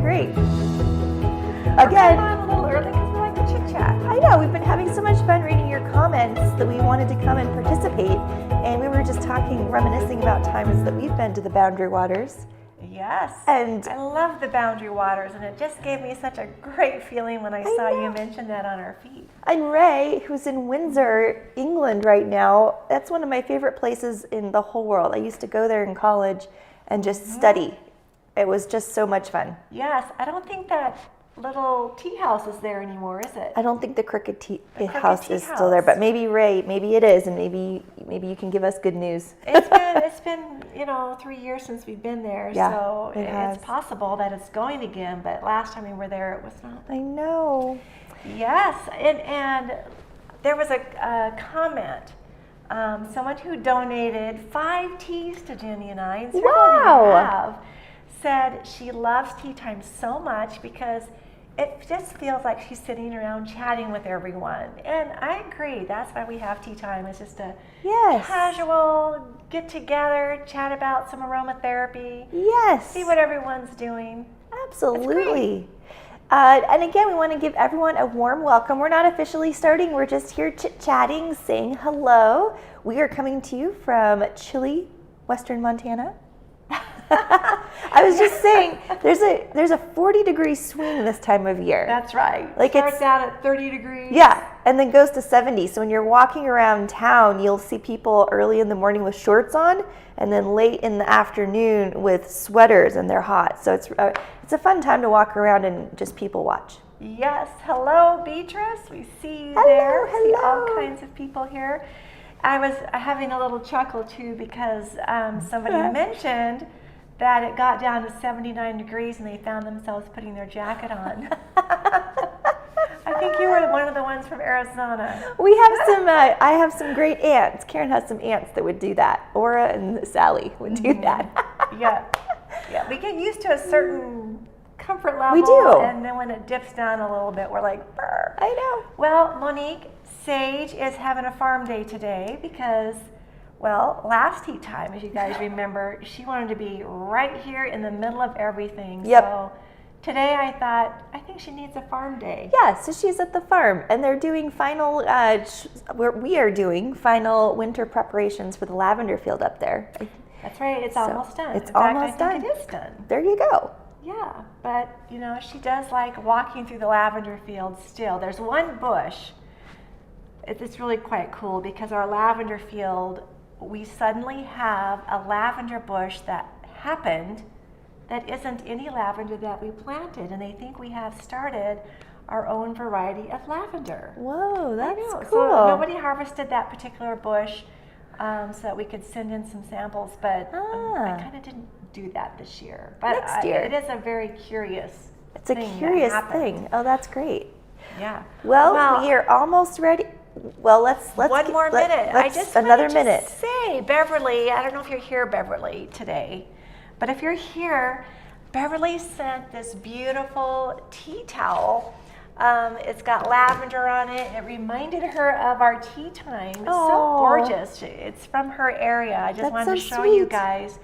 great. Again, a little early because we like to chit chat. I know, we've been having so much fun reading your comments that we wanted to come and participate. And we were just reminiscing about times that we've been to the Boundary Waters. Yes, and I love the Boundary Waters, and it just gave me such a great feeling when I saw you mention that on our feed. And Ray, who's in Windsor, England right now, that's one of my favorite places in the whole world. I used to go there in college and just study. It was just so much fun. Yes, I don't think that little tea house is there anymore, is it? I don't think the Crooked Tea House is still there, but maybe Ray, maybe it is, and maybe you can give us good news. It's been 3 years since we've been there, yeah, so it's possible that it's going again. But last time we were there, it was not. I know. Yes, and there was a comment. Someone who donated 5 teas to Jenny and I, and wow. said she loves tea time so much because it just feels like she's sitting around chatting with everyone. And I agree. That's why we have tea time. It's just a casual get together, chat about some aromatherapy. Yes. See what everyone's doing. Absolutely. And again, we want to give everyone a warm welcome. We're not officially starting. We're just here chit-chatting, saying hello. We are coming to you from chilly Western Montana. I was just saying, there's a 40-degree swing this time of year. That's right. Like starts out at 30 degrees. Yeah, and then goes to 70. So when you're walking around town, you'll see people early in the morning with shorts on, and then late in the afternoon with sweaters, and they're hot. So it's a fun time to walk around and just people watch. Yes. Hello, Beatrice. We see you hello, there. Hello. See all kinds of people here. I was having a little chuckle too because somebody mentioned that it got down to 79 degrees and they found themselves putting their jacket on. I think you were one of the ones from Arizona. We have some, I have some great aunts. Karen has some aunts that would do that. Aura and Sally would do that. Yeah. We get used to a certain comfort level. We do. And then when it dips down a little bit, we're like, brr. I know. Well, Monique, Sage is having a farm day today because, well, last tea time, as you guys remember, she wanted to be right here in the middle of everything. Yep. So today I thought, I think she needs a farm day. Yeah, so she's at the farm, and they're doing we are doing final winter preparations for the lavender field up there. That's right. It's almost done. It's in fact, almost I done. think it is done. There you go. Yeah, but she does like walking through the lavender field still. There's one bush. It's really quite cool because our lavender field, we suddenly have a lavender bush that happened that isn't any lavender that we planted, and they think we have started our own variety of lavender. Whoa, that's cool. So nobody harvested that particular bush so that we could send in some samples, but I kind of didn't do that this year. But next year. It is a very curious It's a curious thing. Oh, that's great. Yeah. Well, we are almost ready. Well, let's one more minute. I just another wanted minute. To say, Beverly, I don't know if you're here, Beverly, today, but if you're here, Beverly sent this beautiful tea towel. It's got lavender on it. It reminded her of our tea time. It's so gorgeous. It's from her area. I just wanted to show you guys.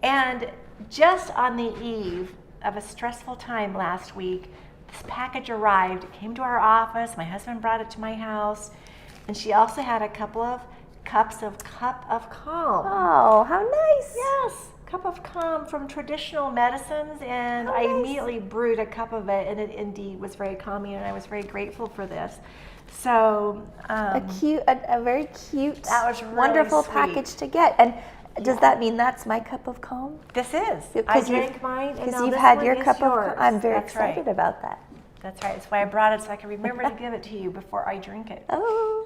And just on the eve of a stressful time last week, this package arrived. It came to our office. My husband brought it to my house. And she also had a couple of cups of Cup of Calm. Oh, how nice. Yes, Cup of Calm from Traditional Medicines. And I immediately brewed a cup of it, and it indeed was very calming, and I was very grateful for this. So a very cute, that was really wonderful sweet. Package to get. And does that mean that's my cup of calm? This is. I drank mine, and because now you've this had one your is cup yours. of. I'm very That's excited about that. That's right. That's why I brought it, so I can remember to give it to you before I drink it. Oh.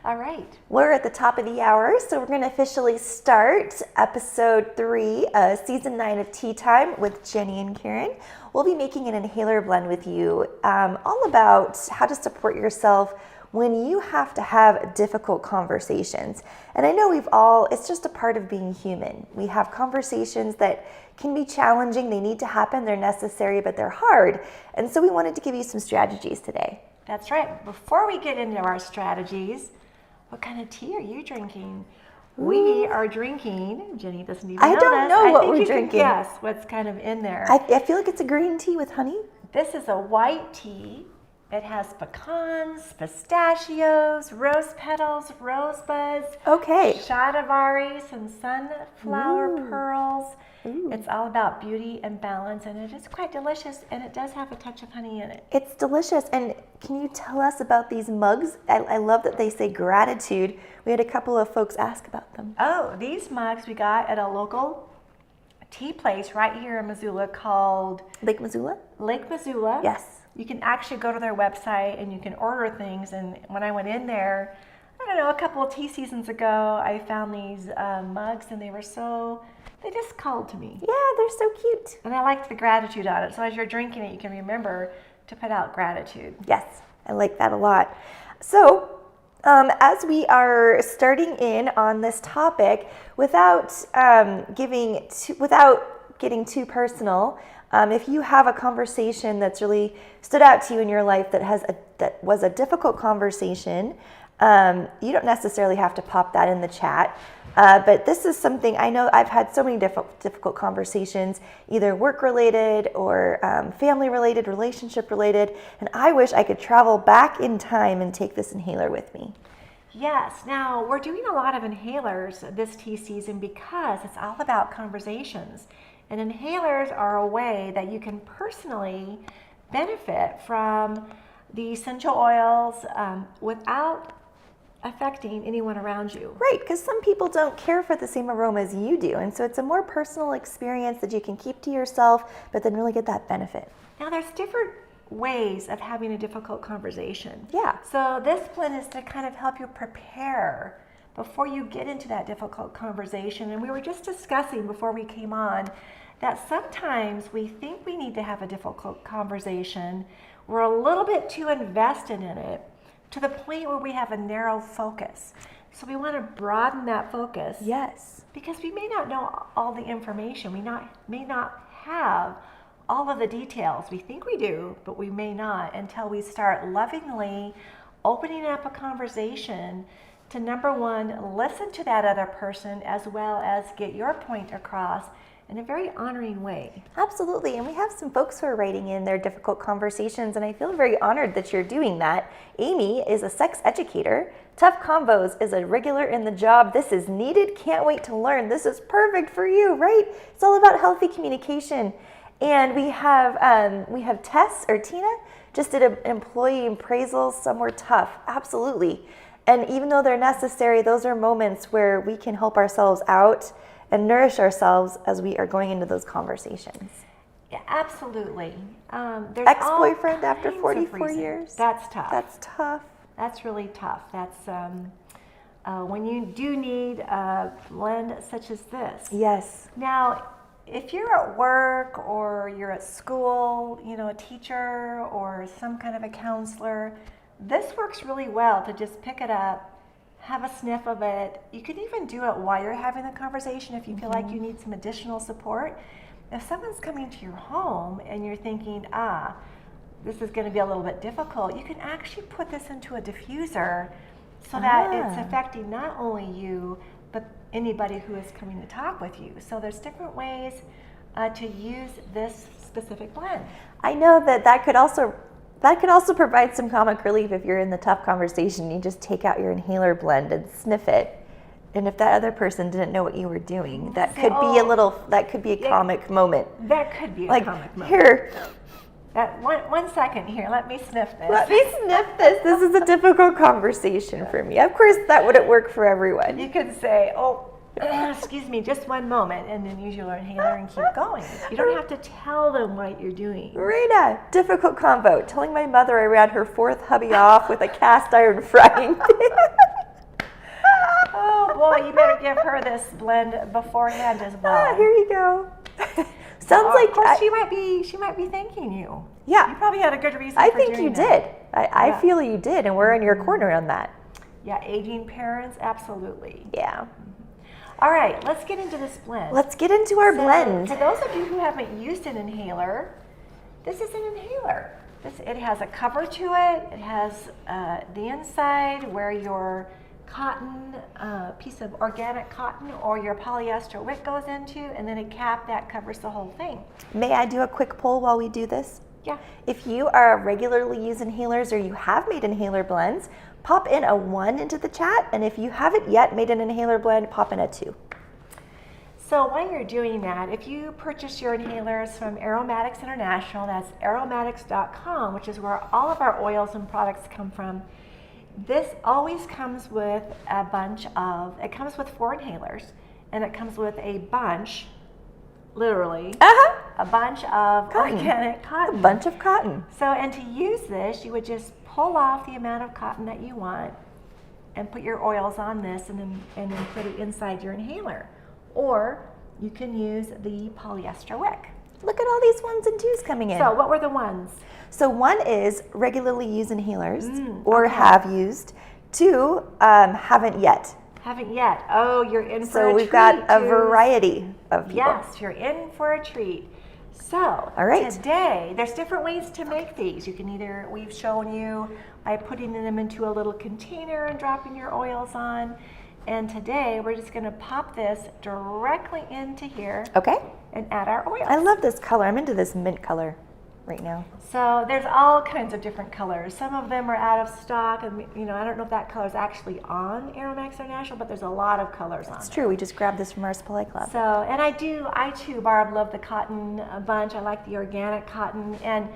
All right. We're at the top of the hour, so we're going to officially start episode 3, season 9 of Tea Time with Jenny and Karen. We'll be making an inhaler blend with you, all about how to support yourself when you have to have difficult conversations. And I know it's just a part of being human. We have conversations that can be challenging. They need to happen. They're necessary, but they're hard. And so we wanted to give you some strategies today. That's right. Before we get into our strategies, what kind of tea are you drinking? We are drinking, Jenny doesn't even I know don't this. know what I think we're you drinking. Can guess what's kind of in there. I feel like it's a green tea with honey. This is a white tea. It has pecans, pistachios, rose petals, rosebuds, Okay. shatavari, some sunflower pearls. Ooh. It's all about beauty and balance, and it is quite delicious, and it does have a touch of honey in it. It's delicious. And can you tell us about these mugs? I love that they say gratitude. We had a couple of folks ask about them. Oh, these mugs we got at a local tea place right here in Missoula called Lake Missoula? Lake Missoula. Yes. You can actually go to their website and you can order things. And when I went in there, I don't know, a couple of tea seasons ago, I found these mugs and they just called to me. Yeah, they're so cute. And I liked the gratitude on it. So as you're drinking it, you can remember to put out gratitude. Yes, I like that a lot. So, as we are starting in on this topic, without getting too personal, if you have a conversation that's really stood out to you in your life that was a difficult conversation, you don't necessarily have to pop that in the chat. But this is something I know I've had so many difficult conversations, either work-related or family-related, relationship-related, and I wish I could travel back in time and take this inhaler with me. Yes. Now, we're doing a lot of inhalers this tea season because it's all about conversations. And inhalers are a way that you can personally benefit from the essential oils without affecting anyone around you. Right, because some people don't care for the same aroma as you do, and so it's a more personal experience that you can keep to yourself, but then really get that benefit. Now, there's different ways of having a difficult conversation. Yeah. So this blend is to kind of help you prepare before you get into that difficult conversation. And we were just discussing before we came on that sometimes we think we need to have a difficult conversation. We're a little bit too invested in it to the point where we have a narrow focus. So we want to broaden that focus. Yes. Because we may not know all the information. We may not have all of the details. We think we do, but we may not until we start lovingly opening up a conversation to, number one, listen to that other person as well as get your point across in a very honoring way. Absolutely, and we have some folks who are writing in their difficult conversations, and I feel very honored that you're doing that. Amy is a sex educator. Tough Convos is a regular in the job. This is needed. Can't wait to learn. This is perfect for you, right? It's all about healthy communication. And we have Tess or Tina just did an employee appraisal. Some were tough, absolutely. And even though they're necessary, those are moments where we can help ourselves out and nourish ourselves as we are going into those conversations. Yeah, absolutely. There's Ex-boyfriend all after kinds of 44 reasons. years. That's tough. That's tough. That's really tough. That's when you do need a blend such as this. Yes. Now, if you're at work or you're at school, a teacher or some kind of a counselor, this works really well to just pick it up, have a sniff of it. You can even do it while you're having the conversation if you feel like you need some additional support. If someone's coming to your home and you're thinking, this is going to be a little bit difficult, you can actually put this into a diffuser so that it's affecting not only you, but anybody who is coming to talk with you. So there's different ways to use this specific blend. I know that could also provide some comic relief if you're in the tough conversation. You just take out your inhaler blend and sniff it. And if that other person didn't know what you were doing, that could be a comic moment. That could be a comic moment. Here. One second here, let me sniff this. Let me sniff this. This is a difficult conversation for me. Of course, that wouldn't work for everyone. You could say, excuse me, just one moment, and then use your inhaler and keep going. You don't have to tell them what you're doing. Rita, difficult convo. Telling my mother I ran her fourth hubby off with a cast iron frying pan. Oh boy, you better give her this blend beforehand as well. Here you go. Sounds like of course she might be thanking you. Yeah. You probably had a good reason I for think doing you that. did. I feel you did, and we're in your corner on that. Yeah, aging parents, absolutely. Yeah. All right, let's get into this blend. Let's get into our blend. For those of you who haven't used an inhaler, this is an inhaler. It has a cover to it. It has the inside where your cotton, piece of organic cotton, or your polyester wick goes into, and then a cap that covers the whole thing. May I do a quick poll while we do this? Yeah. If you are regularly use inhalers or you have made inhaler blends, pop in a 1 into the chat. And if you haven't yet made an inhaler blend, pop in a 2. So while you're doing that, if you purchase your inhalers from Aromatics International, that's aromatics.com, which is where all of our oils and products come from. This always comes with a bunch of, it comes with 4 inhalers, and it comes with a bunch, literally, a bunch of organic cotton. A bunch of cotton. So, and to use this, you would just pull off the amount of cotton that you want and put your oils on this and then put it inside your inhaler. Or you can use the polyester wick. Look at all these 1s and 2s coming in. So what were the ones? So 1 is regularly use inhalers or have used. 2, haven't yet. Haven't yet. Oh, you're in for a treat. So we've got a variety of people. Yes, you're in for a treat. So all right. Today, there's different ways to make these. You can either, we've shown you by putting them into a little container and dropping your oils on. And today, we're just gonna pop this directly into here. Okay. And add our oils. I love this color. I'm into this mint color right now. So there's all kinds of different colors. Some of them are out of stock, and I don't know if that color is actually on Aromatics International, but there's a lot of colors on it. It's true. We just grabbed this from our supply club. So, and I too, Barb, love the cotton bunch. I like the organic cotton, and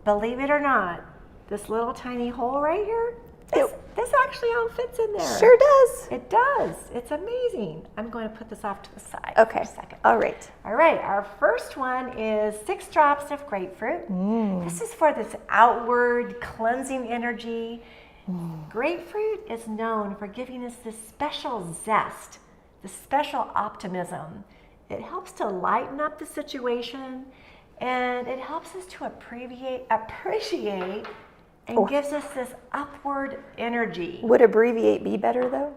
believe it or not, this little tiny hole right here, this actually all fits in there. Sure does. It does. It's amazing. I'm going to put this off to the side okay. for a second. All right. All right. Our first one is 6 drops of grapefruit. This is for this outward cleansing energy. Grapefruit is known for giving us this special zest, this special optimism. It helps to lighten up the situation, and it helps us to appreciate and gives us this upward energy. Would abbreviate be better though?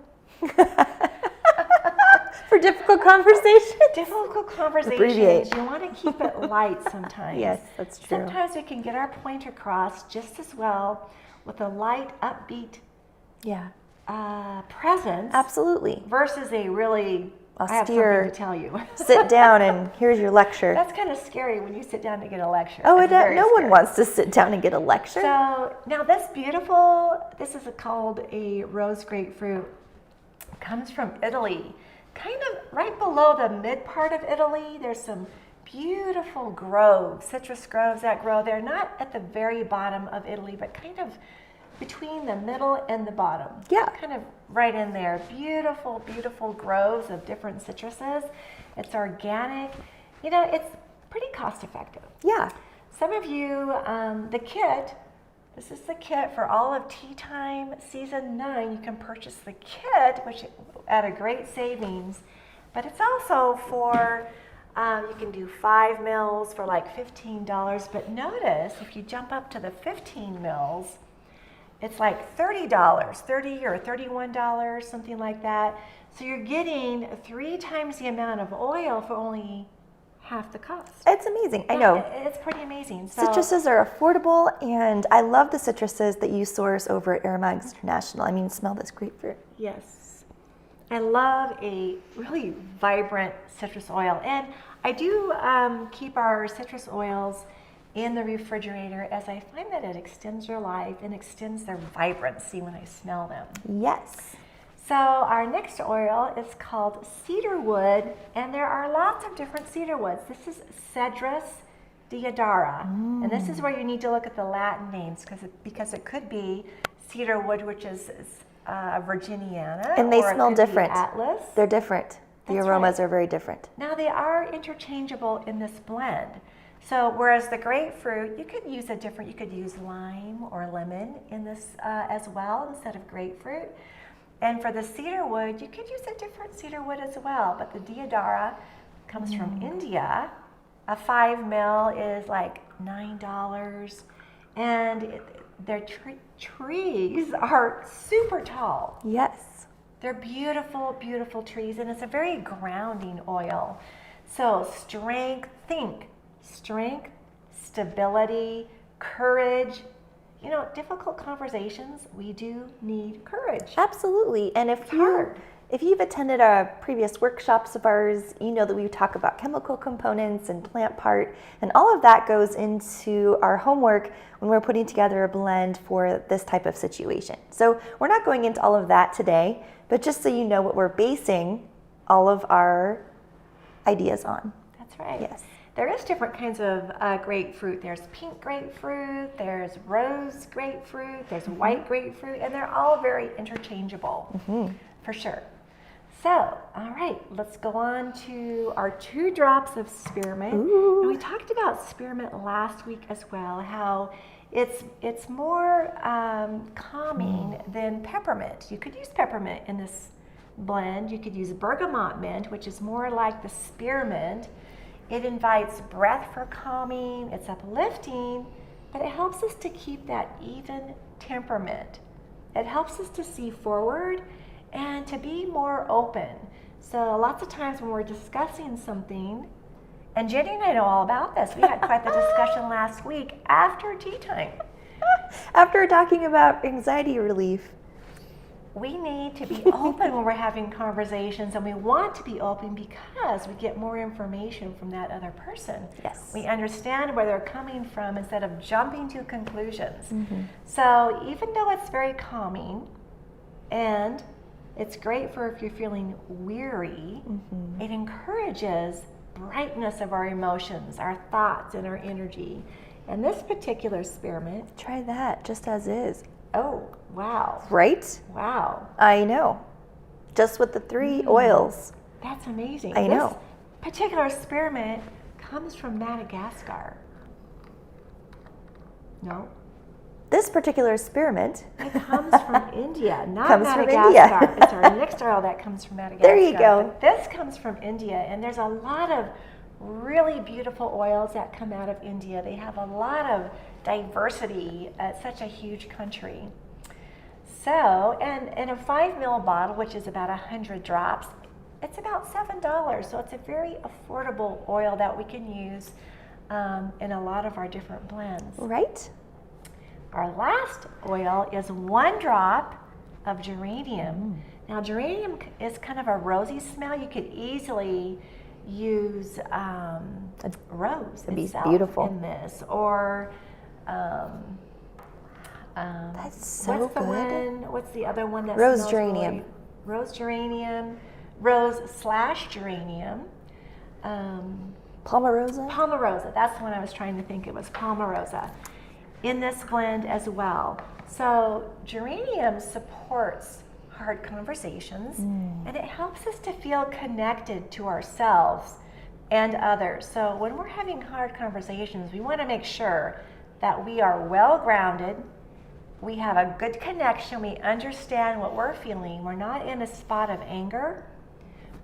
For difficult conversations? Difficult conversations. Abbreviate. You want to keep it light sometimes. Yes, that's true. Sometimes we can get our point across just as well with a light, upbeat presence. Absolutely. Versus a really austere, I have something to tell you. Sit down and here's your lecture. That's kind of scary when you sit down to get a lecture. Oh, no one wants to sit down and get a lecture. So now this is called a rose grapefruit. It comes from Italy. Kind of right below the mid part of Italy, there's some beautiful groves, citrus groves that grow there, not at the very bottom of Italy, but kind of between the middle and the bottom. Yeah. Kind of right in there. Beautiful, beautiful groves of different citruses. It's organic. It's pretty cost effective. Yeah. Some of you, this is the kit for all of Tea Time Season 9. You can purchase the kit, which at a great savings, but it's also for, you can do 5 mils for like $15, but notice if you jump up to the 15 mils, it's like $30, $30 or $31, something like that. So you're getting 3 times the amount of oil for only half the cost. It's amazing. I know. It's pretty amazing. So, citruses are affordable, and I love the citruses that you source over at Aromatics International. I mean, smell this grapefruit. Yes. I love a really vibrant citrus oil. And I do keep our citrus oils in the refrigerator, as I find that it extends their life and extends their vibrancy when I smell them. Yes. So our next oil is called Cedar Wood, and there are lots of different cedar woods. This is Cedrus Diadara, and this is where you need to look at the Latin names because it could be Cedar Wood, which is Virginiana, and they or smell it could different. Be Atlas. They're different. The That's aromas right. are very different. Now they are interchangeable in this blend. So whereas the grapefruit, you could use lime or lemon in this as well instead of grapefruit. And for the cedar wood, you could use a different cedar wood as well. But the Diadara comes from India. A 5 mil is like $9. And their trees are super tall. Yes. They're beautiful, beautiful trees. And it's a very grounding oil. So strength, stability, courage. difficult conversations, we do need courage. Absolutely. And if hard. if you've attended previous workshops of ours, you know that we talk about chemical components and plant part, and all of that goes into our homework when we're putting together a blend for this type of situation. So we're not going into all of that today, but just so you know what we're basing all of our ideas on. That's right. Yes. There is different kinds of grapefruit. There's pink grapefruit, there's rose grapefruit, there's white grapefruit, and they're all very interchangeable, for sure. So, all right, let's go on to our 2 drops of spearmint. Ooh. And we talked about spearmint last week as well, how it's more calming than peppermint. You could use peppermint in this blend. You could use bergamot mint, which is more like the spearmint. It invites breath for calming, it's uplifting, but it helps us to keep that even temperament. It helps us to see forward and to be more open. So lots of times when we're discussing something, and Jenny and I know all about this, we had quite the discussion last week after tea time. After talking about anxiety relief. We need to be open when we're having conversations, and we want to be open because we get more information from that other person. Yes. We understand where they're coming from instead of jumping to conclusions. So even though it's very calming and it's great for if you're feeling weary, it encourages brightness of our emotions, our thoughts, and our energy. And this particular spearmint, Try that just as is. oh, wow. Right? Wow. I know. Just with the 3 oils. That's amazing. I know. This particular spearmint comes from Madagascar. No, This particular spearmint. it comes from India, not Comes from Madagascar. India. It's our next oil that comes from Madagascar. There you go. But this comes from India, and there's a lot of really beautiful oils that come out of India. They have a lot of diversity at such a huge country. So, and in a 5 ml bottle, which is about 100 drops, it's about $7. So it's a very affordable oil that we can use in a lot of our different blends. Right? Our last oil is 1 drop of geranium. Now, geranium is kind of a rosy smell. You could easily use rose It'd be itself beautiful. in this, or That's so what's the good. what's the other one that Rose smells geranium. really- rose geranium, rose/geranium. Palmarosa? Palmarosa, that's the one I was trying to think. It was Palmarosa in this blend as well. So geranium supports hard conversations, and it helps us to feel connected to ourselves and others. So when we're having hard conversations, we want to make sure that we are well grounded, we have a good connection, we understand what we're feeling. We're not in a spot of anger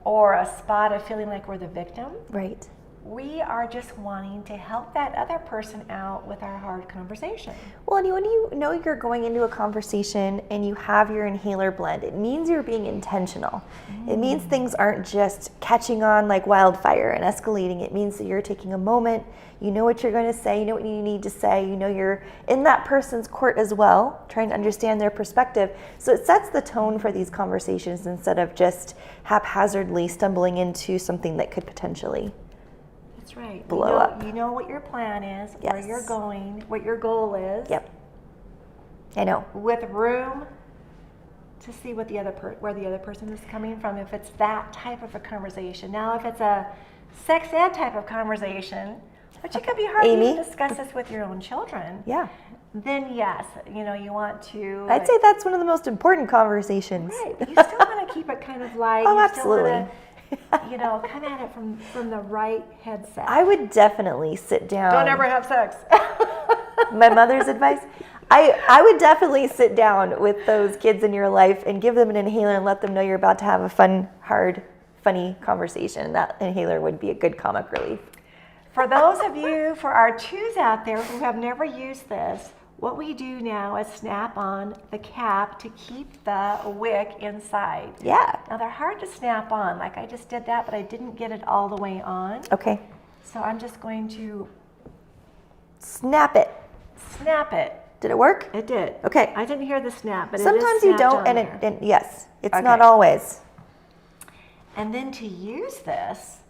or a spot of feeling like we're the victim. Right. We are just wanting to help that other person out with our hard conversation. Well, and when you know you're going into a conversation and you have your inhaler blend, it means you're being intentional. It means things aren't just catching on like wildfire and escalating. It means that you're taking a moment, you know what you're going to say, you know what you need to say, you know you're in that person's court as well, trying to understand their perspective. So it sets the tone for these conversations instead of just haphazardly stumbling into something that could potentially That's right. blow up. You know what your plan is, where Yes. you're going, what your goal is. Yep. I know. With room to see what where the other person is coming from, if it's that type of a conversation. Now, if it's a sex ed type of conversation, which it could be hard Amy? to discuss this with your own children, Yeah. then yes, you want to. I'd say that's one of the most important conversations. Right, but you still want to keep it kind of light. Oh, you still absolutely. want to, come at it from the right headset. I would definitely sit down. Don't ever have sex. My mother's advice. I would definitely sit down with those kids in your life and give them an inhaler and let them know you're about to have a fun, hard, funny conversation. That inhaler would be a good comic relief. For those of you, for our twos out there who have never used this, what we do now is snap on the cap to keep the wick inside. Yeah. Now they're hard to snap on. Like I just did that, but I didn't get it all the way on. Okay. So I'm just going to Snap it. snap it. Did it work? It did. Okay. I didn't hear the snap, but sometimes it you is don't, snapped on and there. yes, it's Okay. not always. And then to use this,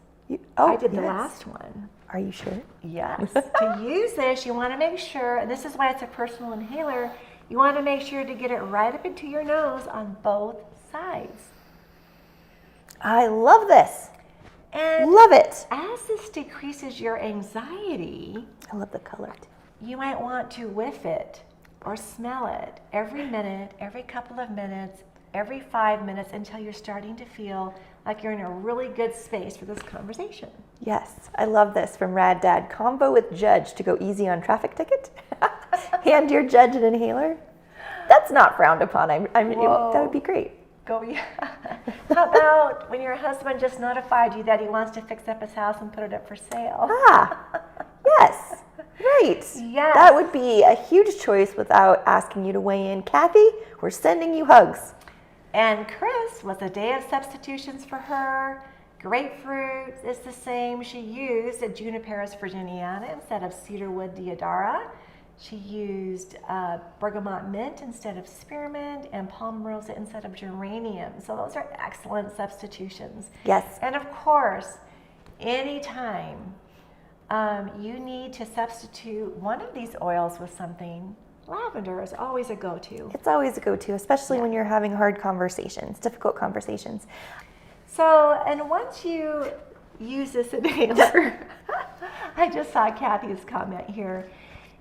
Oh, I did the yes. last one. Are you sure? Yes. To use this, you want to make sure, and this is why it's a personal inhaler, you want to make sure to get it right up into your nose on both sides. I love this. And Love it. as this decreases your anxiety, I love the color too. you might want to whiff it or smell it every minute, every couple of minutes, every 5 minutes until you're starting to feel like you're in a really good space for this conversation. Yes, I love this from Rad Dad. Combo with judge to go easy on traffic ticket. Hand your judge an inhaler. That's not frowned upon. That would be great. Go, yeah. How about when your husband just notified you that he wants to fix up his house and put it up for sale? Yes, right. Yes. That would be a huge choice without asking you to weigh in. Kathy, we're sending you hugs. And Chris was a day of substitutions for her. Grapefruit is the same. She used a Juniperus virginiana instead of Cedar Wood Diadara. She used bergamot mint instead of spearmint and palmarosa instead of geranium. So those are excellent substitutions. Yes. And of course, anytime you need to substitute one of these oils with something, lavender is always a go-to. It's always a go-to, especially when you're having hard conversations, difficult conversations. So, and once you use this inhaler, I just saw Kathy's comment here.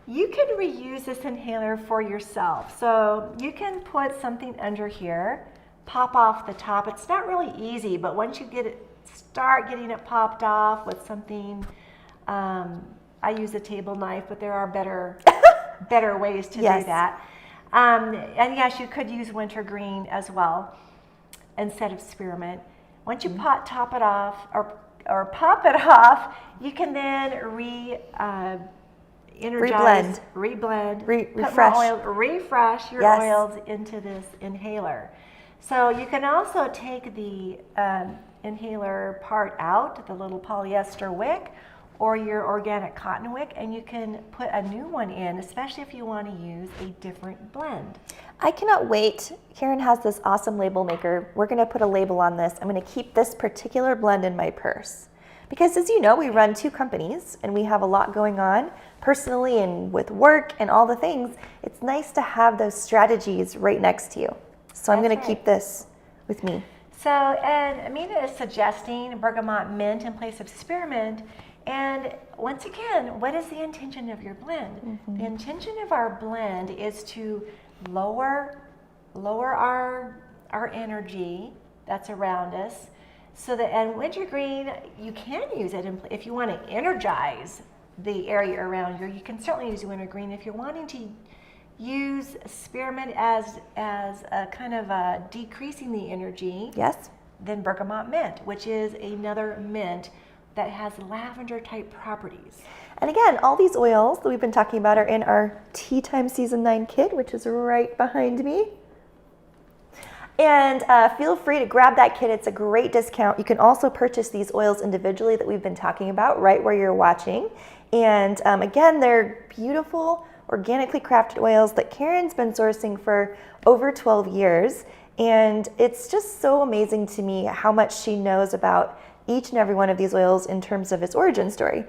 You can reuse this inhaler for yourself. So you can put something under here, pop off the top. It's not really easy, but once you start getting it popped off with something, I use a table knife, but there are better ways to do that. And yes, you could use wintergreen as well instead of spearmint. Once you top it off or pop it off, you can then energize, reblend, refresh your oils into this inhaler. So you can also take the inhaler part out, the little polyester wick, or your organic cotton wick, and you can put a new one in, especially if you want to use a different blend. I cannot wait. Karen has this awesome label maker. We're going to put a label on this. I'm going to keep this particular blend in my purse. Because as you know, we run 2 companies and we have a lot going on personally and with work and all the things. It's nice to have those strategies right next to you. So I'm going to keep this with me. So, and Amina is suggesting bergamot mint in place of spearmint. And once again, what is the intention of your blend? Mm-hmm. The intention of our blend is to lower our energy that's around us. So that, and wintergreen, you can use it if you want to energize the area around you. You can certainly use wintergreen. If you're wanting to use spearmint as a kind of decreasing the energy, yes, then bergamot mint, which is another mint that has lavender type properties. And again, all these oils that we've been talking about are in our Tea Time Season 9 kit, which is right behind me. And feel free to grab that kit. It's a great discount. You can also purchase these oils individually that we've been talking about right where you're watching. And again, they're beautiful, organically crafted oils that Karen's been sourcing for over 12 years. And it's just so amazing to me how much she knows about each and every one of these oils in terms of its origin story.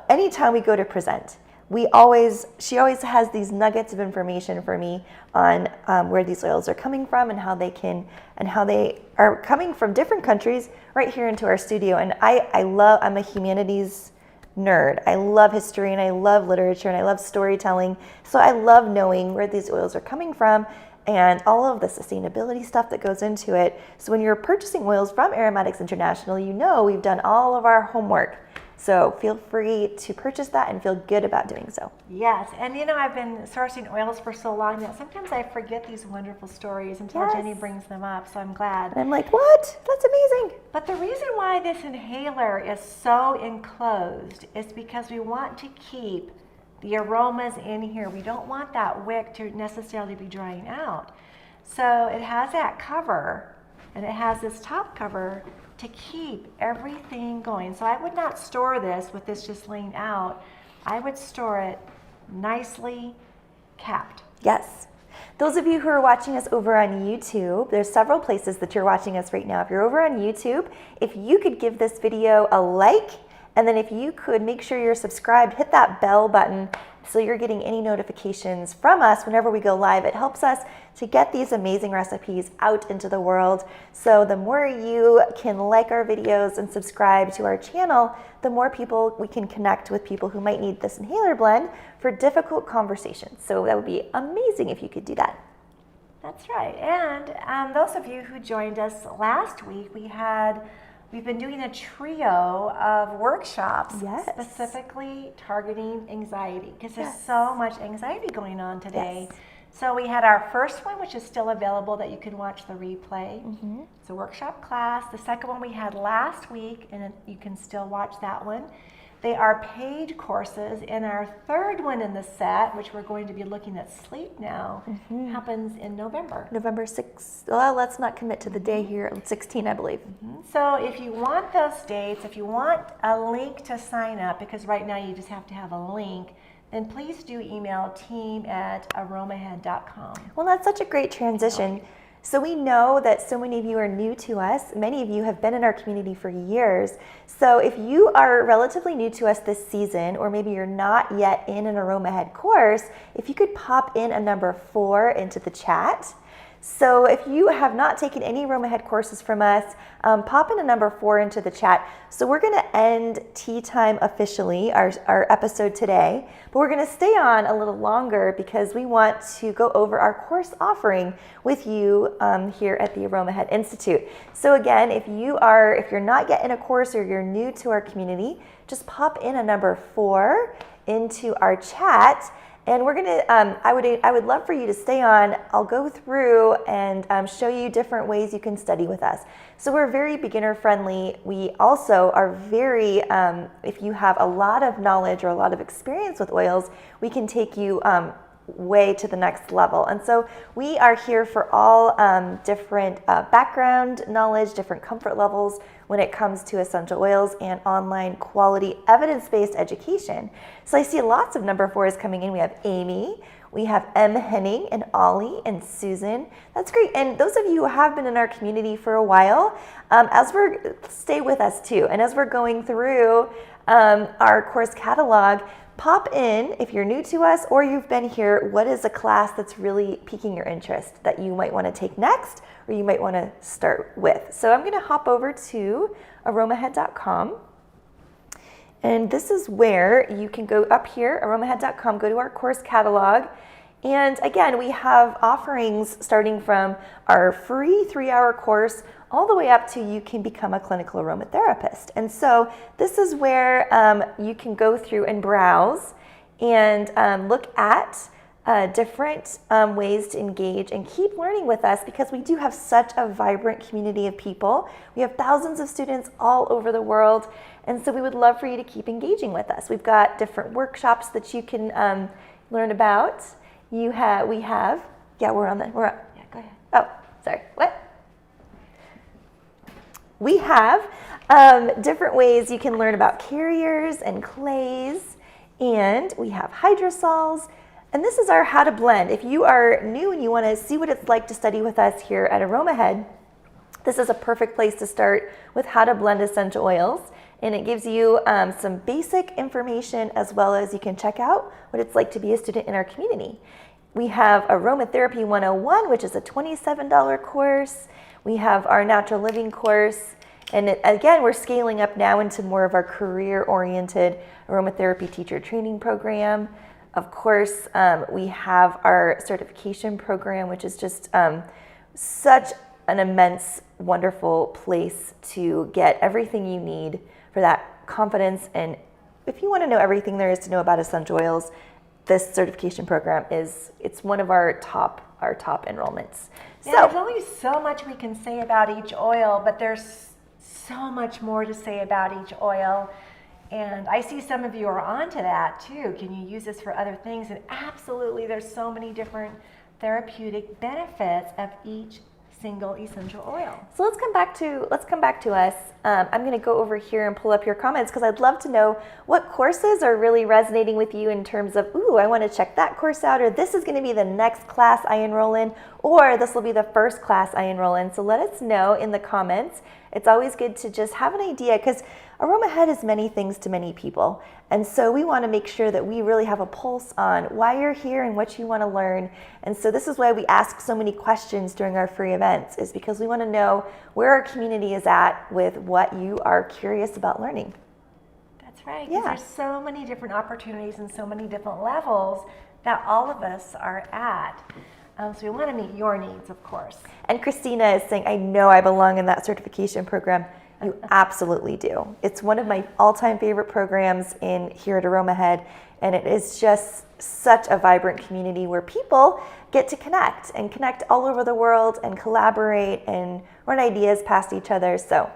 Anytime we go to present, she always has these nuggets of information for me on where these oils are coming from and how they are coming from different countries right here into our studio. And I'm a humanities nerd. I love history and I love literature and I love storytelling. So I love knowing where these oils are coming from and all of the sustainability stuff that goes into it. So when you're purchasing oils from Aromatics International, you know we've done all of our homework. So feel free to purchase that and feel good about doing so. Yes, and I've been sourcing oils for so long that sometimes I forget these wonderful stories until Jenny brings them up, so I'm glad. And I'm like, what? That's amazing. But the reason why this inhaler is so enclosed is because we want to keep the aromas in here. We don't want that wick to necessarily be drying out. So it has that cover, and it has this top cover to keep everything going. So I would not store this with this just laying out. I would store it nicely, capped. Yes. Those of you who are watching us over on YouTube, there's several places that you're watching us right now. If you're over on YouTube, if you could give this video a like, and then if you could make sure you're subscribed, hit that bell button so you're getting any notifications from us whenever we go live. It helps us to get these amazing recipes out into the world. So the more you can like our videos and subscribe to our channel, the more people we can connect with people who might need this inhaler blend for difficult conversations. So that would be amazing if you could do that. That's right. And those of you who joined us last week, we've been doing a trio of workshops specifically targeting anxiety, because there's so much anxiety going on today. Yes. So we had our first one, which is still available, that you can watch the replay. It's a workshop class. The second one we had last week, and you can still watch that one. They are paid courses, and our third one in the set, which we're going to be looking at sleep now, happens in November. November 6th. Well, let's not commit to the day here. 16, I believe. So if you want those dates, if you want a link to sign up, because right now you just have to have a link, then please do email team@aromahead.com. Well, that's such a great transition. So we know that so many of you are new to us. Many of you have been in our community for years. So if you are relatively new to us this season, or maybe you're not yet in an Aromahead course, if you could pop in a number 4 into the chat. So if you have not taken any Aromahead courses from us, pop in a number 4 into the chat. So we're going to end tea time officially, our episode today, but we're going to stay on a little longer because we want to go over our course offering with you here at the Aromahead Institute. So again, if you're not yet in a course or you're new to our community, just pop in a number 4 into our chat. And we're gonna, I would love for you to stay on. I'll go through and show you different ways you can study with us. So we're very beginner friendly. We also are very, if you have a lot of knowledge or a lot of experience with oils, we can take you way to the next level. And so we are here for all different background knowledge, different comfort levels when it comes to essential oils and online quality evidence-based education. So I see lots of number 4s coming in. We have Amy, we have M. Henning and Ollie and Susan. That's great. And those of you who have been in our community for a while, stay with us too. And as we're going through our course catalog, pop in if you're new to us or you've been here. What is a class that's really piquing your interest that you might want to take next or you might want to start with? So I'm going to hop over to aromahead.com. And this is where you can go up here, aromahead.com, go to our course catalog. And again, we have offerings starting from our free 3-hour course all the way up to you can become a clinical aromatherapist. And so this is where you can go through and browse and look at different ways to engage and keep learning with us, because we do have such a vibrant community of people. We have thousands of students all over the world, and so we would love for you to keep engaging with us. We've got different workshops that you can learn about. We're on, yeah, go ahead. Oh, sorry, what? We have different ways you can learn about carriers and clays, and we have hydrosols. And this is our how to blend. If you are new and you want to see what it's like to study with us here at Aromahead, this is a perfect place to start with how to blend essential oils. And it gives you some basic information, as well as you can check out what it's like to be a student in our community. We have Aromatherapy 101, which is a $27 course. We have our Natural Living course. And again, we're scaling up now into more of our career-oriented aromatherapy teacher training program. Of course, we have our certification program, which is just such an immense, wonderful place to get everything you need for that confidence. And if you want to know everything there is to know about essential oils, this certification program it's one of our top enrollments. Yeah, there's only so much we can say about each oil, but there's so much more to say about each oil. And I see some of you are onto that too. Can you use this for other things? And absolutely, there's so many different therapeutic benefits of each single essential oil. So let's come back to us. I'm going to go over here and pull up your comments because I'd love to know what courses are really resonating with you in terms of, ooh, I want to check that course out, or this is going to be the next class I enroll in, or this will be the first class I enroll in. So let us know in the comments. It's always good to just have an idea because Aromahead is many things to many people. And so we want to make sure that we really have a pulse on why you're here and what you want to learn. And so this is why we ask so many questions during our free events, is because we want to know where our community is at with what you are curious about learning. That's right. Yeah. There's so many different opportunities and so many different levels that all of us are at. So we want to meet your needs, of course. And Christina is saying, I know I belong in that certification program. You absolutely do. It's one of my all-time favorite programs here at Aromahead, and it is just such a vibrant community where people get to connect all over the world and collaborate and run ideas past each other. So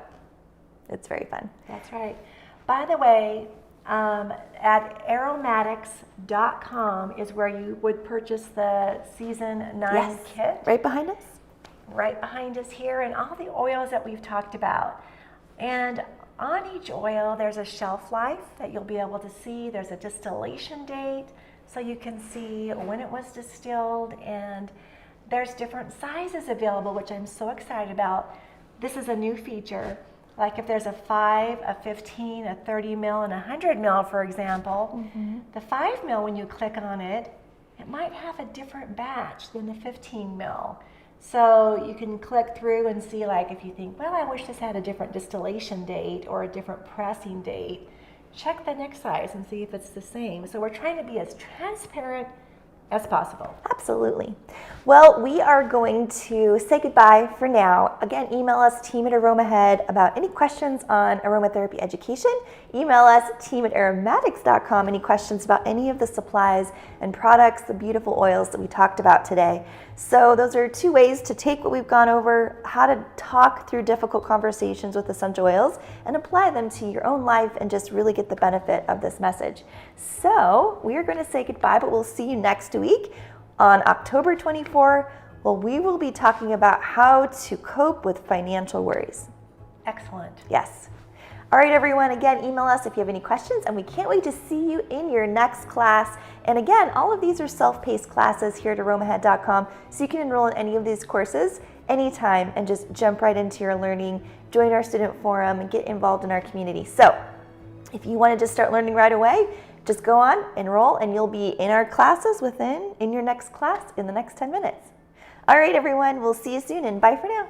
it's very fun. That's right. By the way, at aromatics.com is where you would purchase the season 9 kit. Right behind us. Right behind us here, and all the oils that we've talked about. And on each oil, there's a shelf life that you'll be able to see. There's a distillation date, so you can see when it was distilled, and there's different sizes available, which I'm so excited about. This is a new feature. Like if there's a 5, a 15, a 30 mil, and a 100 mil, for example, the 5 mil, when you click on it, it might have a different batch than the 15 mil. So you can click through and see, like, if you think, well, I wish this had a different distillation date or a different pressing date, check the next size and see if it's the same. So we're trying to be as transparent as possible. Absolutely. Well, we are going to say goodbye for now. Again, email us, team@Aromahead, about any questions on aromatherapy education. Email us, team@aromatics.com, any questions about any of the supplies and products, the beautiful oils that we talked about today. So those are 2 ways to take what we've gone over, how to talk through difficult conversations with essential oils and apply them to your own life and just really get the benefit of this message. So we are going to say goodbye, but we'll see you next week on October 24. Well, we will be talking about how to cope with financial worries. Excellent. Yes. All right, everyone, again, email us if you have any questions, and we can't wait to see you in your next class. And again, all of these are self-paced classes here at aromahead.com, so you can enroll in any of these courses anytime and just jump right into your learning, join our student forum, and get involved in our community. So if you want to just start learning right away, just go on, enroll, and you'll be in our classes in your next class in the next 10 minutes. All right, everyone, we'll see you soon, and bye for now.